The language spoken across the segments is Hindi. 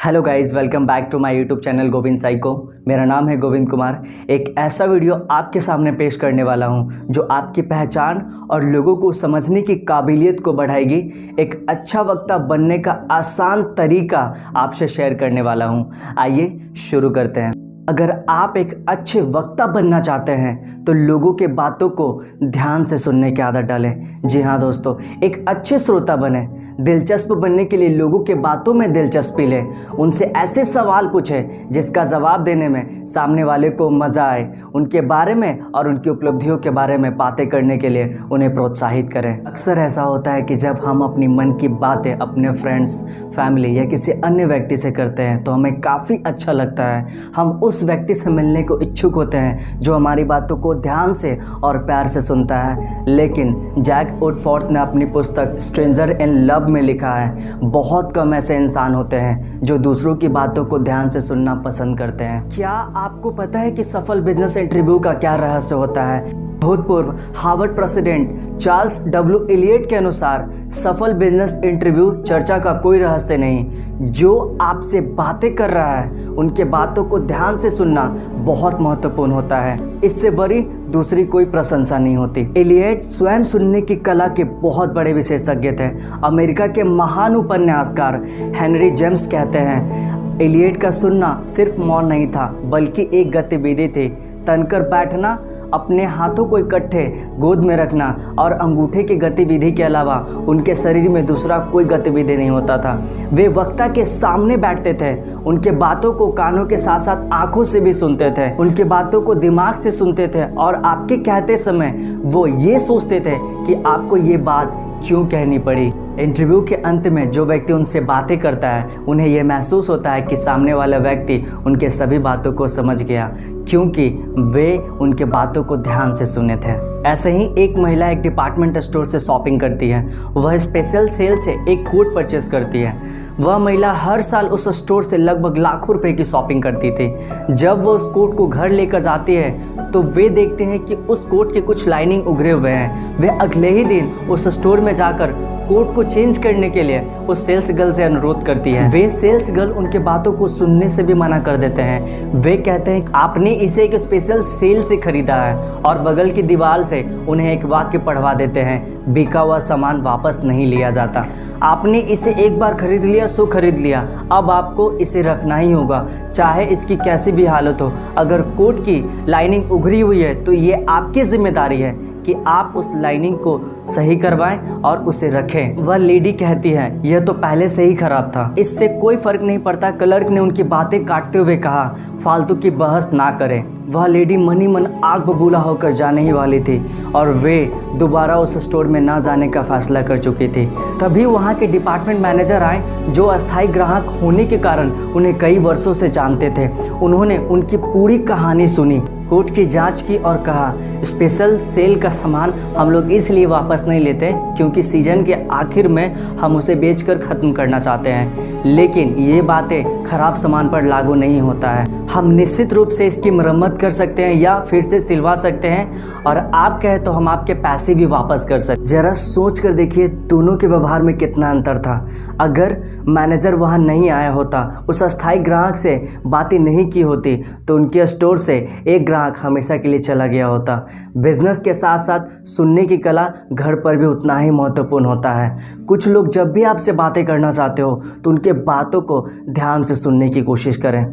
Hello guys, welcome back to my YouTube channel Govind Psycho. मेरा नाम है गोविंद कुमार। एक ऐसा वीडियो आपके सामने पेश करने वाला हूं जो आपकी पहचान और लोगों को समझने की काबिलियत को बढ़ाएगी। एक अच्छा वक्ता बनने का आसान तरीका आपसे शेयर करने वाला हूं। आइए शुरू करते हैं। अगर आप एक अच्छे वक्ता बनना चाहते हैं तो लोगों के बातों को ध्यान से सुनने की आदत डालें। जी हाँ दोस्तों, एक अच्छे श्रोता बने। दिलचस्प बनने के लिए लोगों के बातों में दिलचस्पी लें। उनसे ऐसे सवाल पूछें जिसका जवाब देने में सामने वाले को मज़ा आए। उनके बारे में और उनकी उपलब्धियों के बारे में बातें करने के लिए उन्हें प्रोत्साहित करें। अक्सर ऐसा होता है कि जब हम अपनी मन की बातें अपने फ्रेंड्स, फैमिली या किसी अन्य व्यक्ति से करते हैं तो हमें काफ़ी अच्छा लगता है। हम उस व्यक्ति से मिलने को इच्छुक होते हैं जो हमारी बातों को ध्यान से और प्यार से सुनता है। लेकिन जैक वुडफॉर्थ ने अपनी पुस्तक स्ट्रेंजर इन लव में लिखा है, बहुत कम ऐसे इंसान होते हैं जो दूसरों की बातों को ध्यान से सुनना पसंद करते हैं। क्या आपको पता है कि सफल बिजनेस इंटरव्यू का क्या रहस्य होता है? भूतपूर्व Harvard president Charles W Eliot के अनुसार सफल बिजनेस इंटरव्यू चर्चा का कोई रहस्य नहीं। जो आपसे बातें कर रहा है उनके बातों को ध्यान से सुनना बहुत महत्वपूर्ण होता है। इससे बड़ी दूसरी कोई प्रशंसा नहीं होती। एलियट स्वयं सुनने की कला के बहुत बड़े विशेषज्ञ थे। अमेरिका के महान उपन्यासकार हेनरी जेम्स कहते हैं, एलियट का सुनना सिर्फ मौन नहीं था बल्कि एक गतिविधि थी। तनकर बैठना, अपने हाथों को इकट्ठे गोद में रखना और अंगूठे की गतिविधि के अलावा उनके शरीर में दूसरा कोई गतिविधि नहीं होता था। वे वक्ता के सामने बैठते थे, उनके बातों को कानों के साथ साथ आंखों से भी सुनते थे, उनके बातों को दिमाग से सुनते थे और आपके कहते समय वो ये सोचते थे कि आपको ये बात क्यों कहनी पड़ी। इंटरव्यू के अंत में जो व्यक्ति उनसे बातें करता है उन्हें यह महसूस होता है कि सामने वाला व्यक्ति उनके सभी बातों को समझ गया, क्योंकि वे उनके बातों को ध्यान से सुने थे। ऐसे ही एक महिला एक डिपार्टमेंट स्टोर से शॉपिंग करती है। वह स्पेशल सेल से एक कोट परचेस करती है। वह महिला हर साल उस स्टोर से लगभग लाखों रुपए की शॉपिंग करती थी। जब वह उस कोट को घर लेकर जाती है तो वे देखते हैं कि उस कोट के कुछ लाइनिंग उघरे हुए हैं। वे अगले ही दिन उस स्टोर में जाकर कोट को चेंज करने के लिए उस सेल्स गर्ल से अनुरोध करती है। वे सेल्स गर्ल उनके बातों को सुनने से भी मना कर देते हैं। वे कहते हैं आपने इसे एक स्पेशल सेल से खरीदा है और बगल की दीवार से उन्हें एक वाक्य पढ़वा देते हैं, बिका हुआ सामान वापस नहीं लिया जाता। आपने इसे एक बार खरीद लिया सो खरीद लिया, अब आपको इसे रखना ही होगा, चाहे इसकी कैसी भी हालत हो। अगर कोट की लाइनिंग उघरी हुई है तो ये आपकी जिम्मेदारी है कि आप उस लाइनिंग को सही करवाएं और उसे रखें। वह लेडी कहती है, यह तो पहले से ही खराब था, इससे कोई फर्क नहीं पड़ता। क्लर्क ने उनकी बातें काटते हुए कहा, फालतू की बहस ना करें। वह लेडी मनी मन आग बबूला होकर जाने ही वाली थी और वे दोबारा उस स्टोर में ना जाने का फैसला कर चुकी थी। तभी वहाँ के डिपार्टमेंट मैनेजर आए जो अस्थायी ग्राहक होने के कारण उन्हें कई वर्षों से जानते थे। उन्होंने उनकी पूरी कहानी सुनी, कोट की जांच की और कहा, स्पेशल सेल का सामान हम लोग इसलिए वापस नहीं लेते क्योंकि सीजन के आखिर में हम उसे बेचकर ख़त्म करना चाहते हैं। लेकिन ये बातें खराब सामान पर लागू नहीं होता है। हम निश्चित रूप से इसकी मरम्मत कर सकते हैं या फिर से सिलवा सकते हैं और आप कहें तो हम आपके पैसे भी वापस कर सकते। जरा सोच कर देखिए दोनों के व्यवहार में कितना अंतर था। अगर मैनेजर वहाँ नहीं आया होता, उस अस्थायी ग्राहक से बातें नहीं की होती तो उनके स्टोर से एक ग्राहक हमेशा के लिए चला गया होता। बिजनेस के साथ साथ सुनने की कला घर पर भी उतना ही महत्वपूर्ण होता है। कुछ लोग जब भी आपसे बातें करना चाहते हो तो उनके बातों को ध्यान से सुनने की कोशिश करें।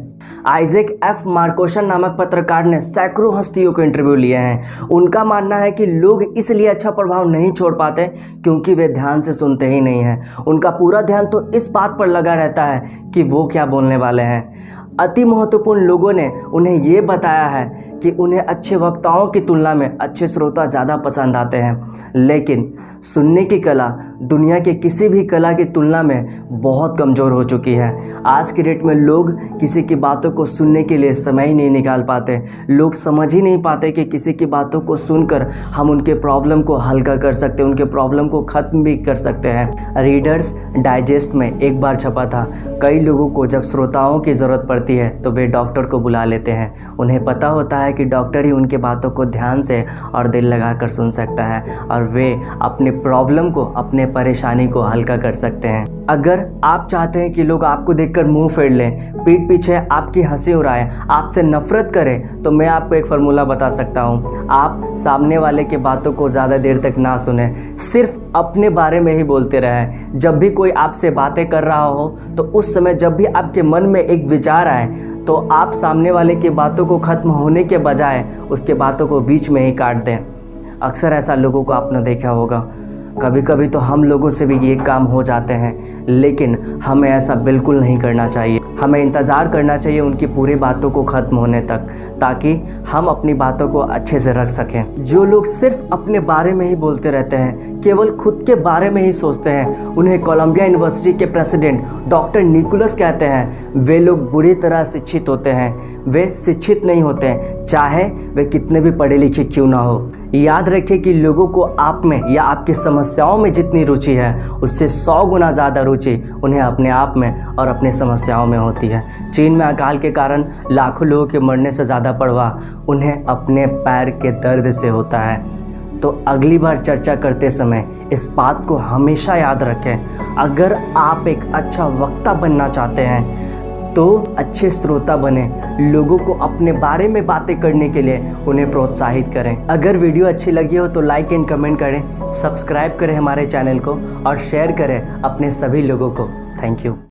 आइजैक एफ मार्कोसन नामक पत्रकार ने सैकड़ों हस्तियों को इंटरव्यू लिए हैं। उनका मानना है कि लोग इसलिए अच्छा प्रभाव नहीं छोड़ पाते क्योंकि वे ध्यान से सुनते ही नहीं हैं। उनका पूरा ध्यान तो इस बात पर लगा रहता है कि वो क्या बोलने वाले हैं। अति महत्वपूर्ण लोगों ने उन्हें ये बताया है कि उन्हें अच्छे वक्ताओं की तुलना में अच्छे श्रोता ज़्यादा पसंद आते हैं। लेकिन सुनने की कला दुनिया के किसी भी कला की तुलना में बहुत कमज़ोर हो चुकी है। आज की डेट में लोग किसी की बातों को सुनने के लिए समय ही नहीं निकाल पाते। लोग समझ ही नहीं पाते कि किसी की बातों को सुनकर हम उनके प्रॉब्लम को हल्का कर सकते हैं, उनके प्रॉब्लम को ख़त्म भी कर सकते हैं। रीडर्स डाइजेस्ट में एक बार छपा था, कई लोगों को जब श्रोताओं की ज़रूरत पड़ती पड़ती है तो वे डॉक्टर को बुला लेते हैं। उन्हें पता होता है कि डॉक्टर ही उनके बातों को ध्यान से और दिल लगाकर सुन सकता है और वे अपने प्रॉब्लम को, अपने परेशानी को हल्का कर सकते हैं। अगर आप चाहते हैं कि लोग आपको देखकर मुंह फेर लें, पीठ पीछे आपकी हंसी उड़ाएं, आपसे नफरत करें, तो मैं आपको एक फार्मूला बता सकता हूं। आप सामने वाले की बातों को ज़्यादा देर तक ना सुने, सिर्फ अपने बारे में ही बोलते रहें। जब भी कोई आपसे बातें कर रहा हो तो उस समय जब भी आपके मन में एक विचार आए तो आप सामने वाले की बातों को ख़त्म होने के बजाय उसके बातों को बीच में ही काट दें। अक्सर ऐसा लोगों को आपने देखा होगा। कभी कभी तो हम लोगों से भी ये काम हो जाते हैं, लेकिन हमें ऐसा बिल्कुल नहीं करना चाहिए। हमें इंतज़ार करना चाहिए उनकी पूरी बातों को ख़त्म होने तक, ताकि हम अपनी बातों को अच्छे से रख सकें। जो लोग सिर्फ अपने बारे में ही बोलते रहते हैं, केवल खुद के बारे में ही सोचते हैं, उन्हें कोलंबिया यूनिवर्सिटी के प्रेसिडेंट डॉक्टर निकोलस कहते हैं। वे लोग बुरी तरह शिक्षित होते हैं, वे शिक्षित नहीं होते, चाहे वे कितने भी पढ़े लिखे क्यों ना हो। याद रखें कि लोगों को आप में या आपकी समस्याओं में जितनी रुचि है, उससे 100 गुना ज़्यादा रुचि उन्हें अपने आप में और अपनी समस्याओं में होती है। चीन में अकाल के कारण लाखों लोगों के मरने से ज़्यादा परवाह उन्हें अपने पैर के दर्द से होता है। तो अगली बार चर्चा करते समय इस बात को हमेशा याद रखें, अगर आप एक अच्छा वक्ता बनना चाहते हैं तो अच्छे श्रोता बने, लोगों को अपने बारे में बातें करने के लिए उन्हें प्रोत्साहित करें। अगर वीडियो अच्छी लगी हो तो लाइक एंड कमेंट करें, सब्सक्राइब करें हमारे चैनल को और शेयर करें अपने सभी लोगों को। Thank you.